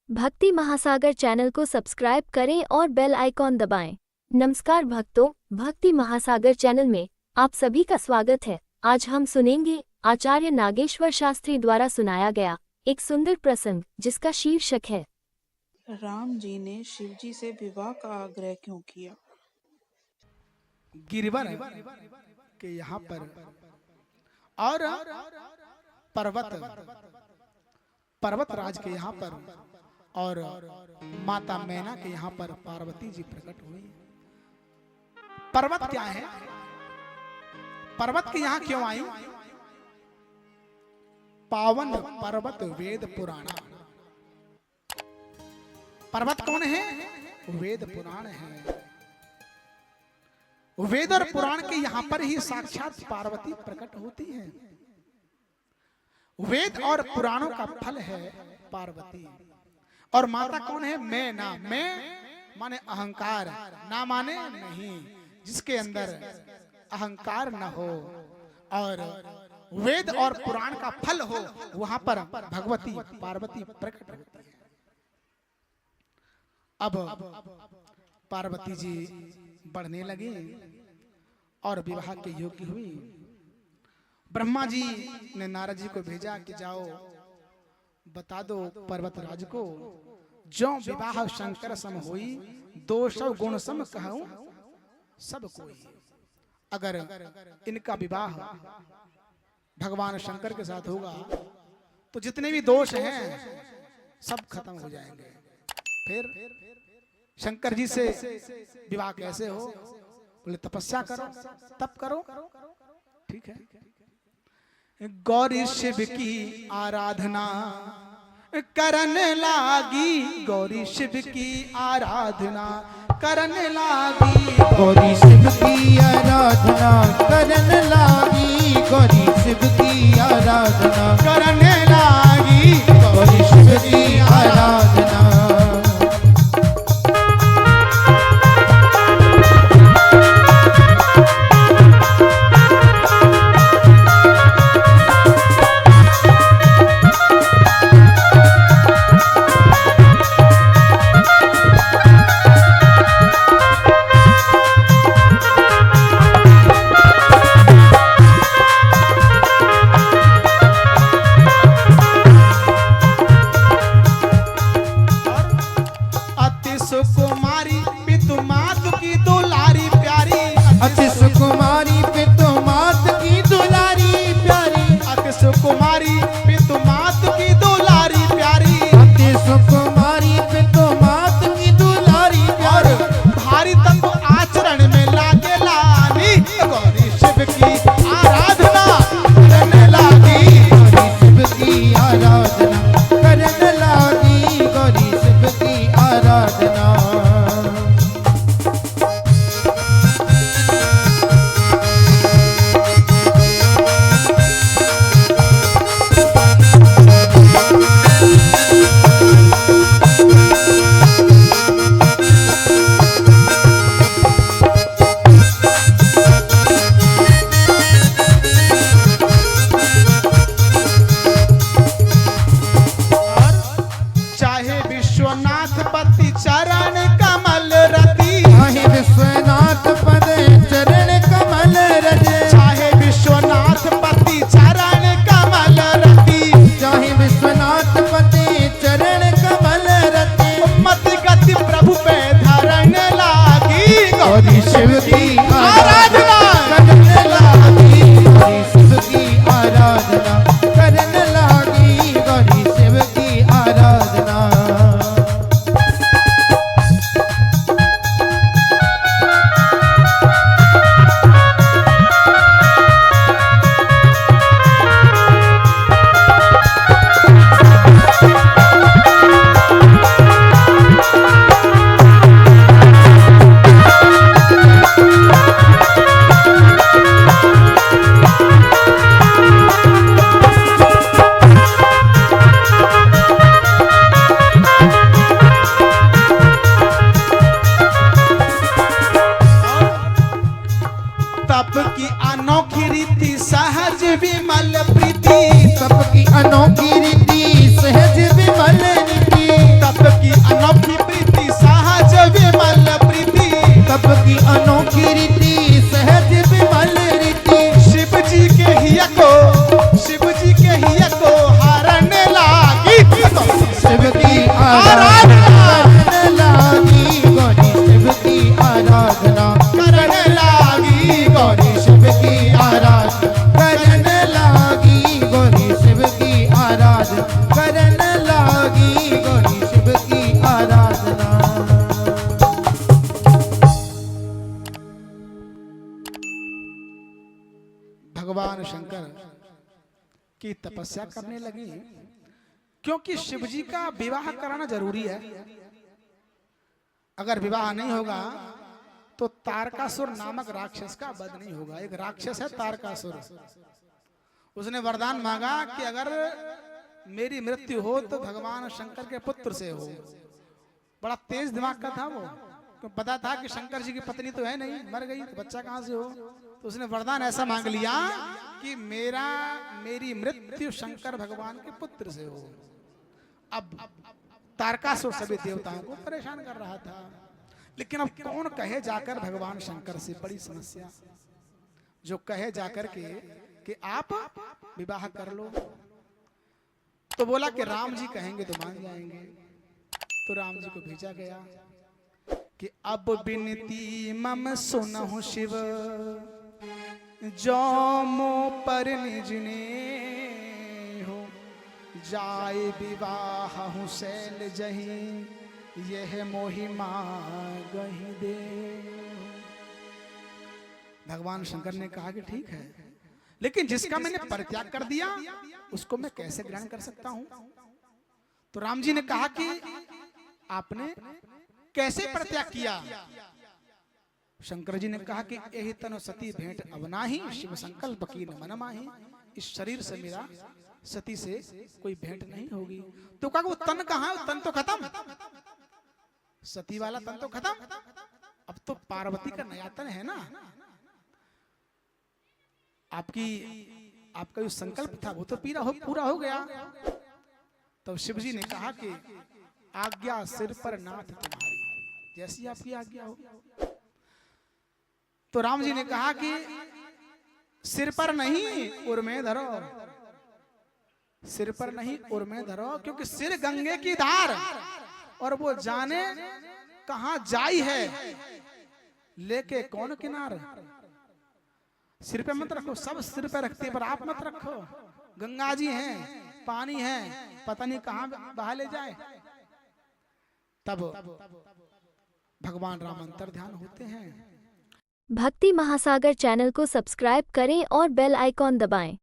भक्ति महासागर चैनल को सब्सक्राइब करें और बेल आइकॉन दबाएं। नमस्कार भक्तों, भक्ति महासागर चैनल में आप सभी का स्वागत है। आज हम सुनेंगे आचार्य नागेश्वर शास्त्री द्वारा सुनाया गया एक सुंदर प्रसंग, जिसका शीर्षक है राम जी ने शिव जी से विवाह का आग्रह क्यों किया। गिरिवर के यहाँ पर और पर्वत राज के यहाँ पर और माता मैना के यहाँ पर पार्वती जी प्रकट हुई। पर्वत क्या है? पर्वत के यहाँ क्यों आई? पावन पर्वत वेद पुराण। पर्वत कौन है? वेद पुराण है। वेद और पुराण के यहाँ पर ही साक्षात पार्वती प्रकट होती है। वेद और पुराणों का फल है पार्वती। और माता कौन है? मैं ना। मैं माने अहंकार, ना माने नहीं, जिसके अंदर अहंकार न हो और वेद और पुराण का फल हो, वहां पर भगवती पार्वती प्रकट होती है। अब पार्वती जी बढ़ने लगी और विवाह के योग्य हुई। ब्रह्मा जी ने नारद जी को भेजा कि जाओ बता दो पर्वत राज को, जो विवाह शंकर सम हुई, 200 गुण सम कहूं सब कोई। अगर इनका विवाह भगवान शंकर के साथ होगा तो जितने भी दोष हैं सब खत्म हो जाएंगे। फिर शंकर जी से विवाह कैसे हो? बोले तपस्या करो, तप करो। ठीक है। गौरी शिव की आराधना करन लागी, गौरी शिव की आराधना करन लागी, गौरी शिव की आराधना करन लागी, गौरी शिव की आराधना करन लागी, गौरी शिव की आराधना। की तपस्या करने लगी, क्योंकि शिव जी का विवाह कराना जरूरी है। अगर विवाह नहीं होगा तो तारकासुर नामक राक्षस का वध नहीं होगा। एक राक्षस है तारकासुर, उसने वरदान मांगा कि अगर मेरी मृत्यु हो तो भगवान शंकर के पुत्र से हो। बड़ा तेज दिमाग का था वो, तो पता था कि शंकर जी की पत्नी तो है नहीं, मर गई, तो बच्चा कहां से हो। तो उसने वरदान ऐसा मांग लिया कि मेरी मृत्यु शंकर भगवान के पुत्र से हो। अब तारकासुर सभी देवताओं को परेशान कर रहा था, लेकिन अब कौन कहे जाकर भगवान शंकर से, बड़ी समस्या। जो कहे जाकर के कि आप विवाह कर लो, तो बोला कि राम जी कहेंगे तो मान जाएंगे। तो राम जी को भेजा गया कि अब बिनती मम सुनहु शिव, जो मो पर निज ने हो, जाए विवाह हूँ शैल जही, यह मोहि मांगहि दे। भगवान शंकर ने कहा कि ठीक है, लेकिन जिसका मैंने परित्याग कर दिया उसको मैं कैसे ग्रहण कर सकता हूं। तो राम जी ने कहा कि आपने कैसे परित्याग किया। शंकर जी ने कहा कि यही तनु सती भेंट अब नाही, शिव संकल्प की न मन माही। इस शरीर से मेरा सती से कोई भेंट नहीं होगी। तो कहा वो तन कहाँ है, तन तो खत्म, सती वाला तन तो खत्म, अब तो पार्वती का नया तन है ना। आपका जो संकल्प था वो तो पूरा हो गया। तो शिव जी ने कहा कि आज्ञा सिर पर नाथ तुम्हारी, जैसी आपकी आज्ञा हो। तो राम जी ने कहा कि सिर पर नहीं उर में धरो, सिर पर नहीं उर में धरो, क्योंकि सिर गंगे की धार और वो जाने कहां जाई है, लेके कौन किनार। सिर पे मत रखो, सब सिर पे रखते हैं पर आप मत रखो। गंगा जी हैं, पानी है, पता नहीं कहां बहा ले जाए। तब भगवान राम अंतर ध्यान होते हैं। भक्ति महासागर चैनल को सब्सक्राइब करें और बेल आइकॉन दबाएं।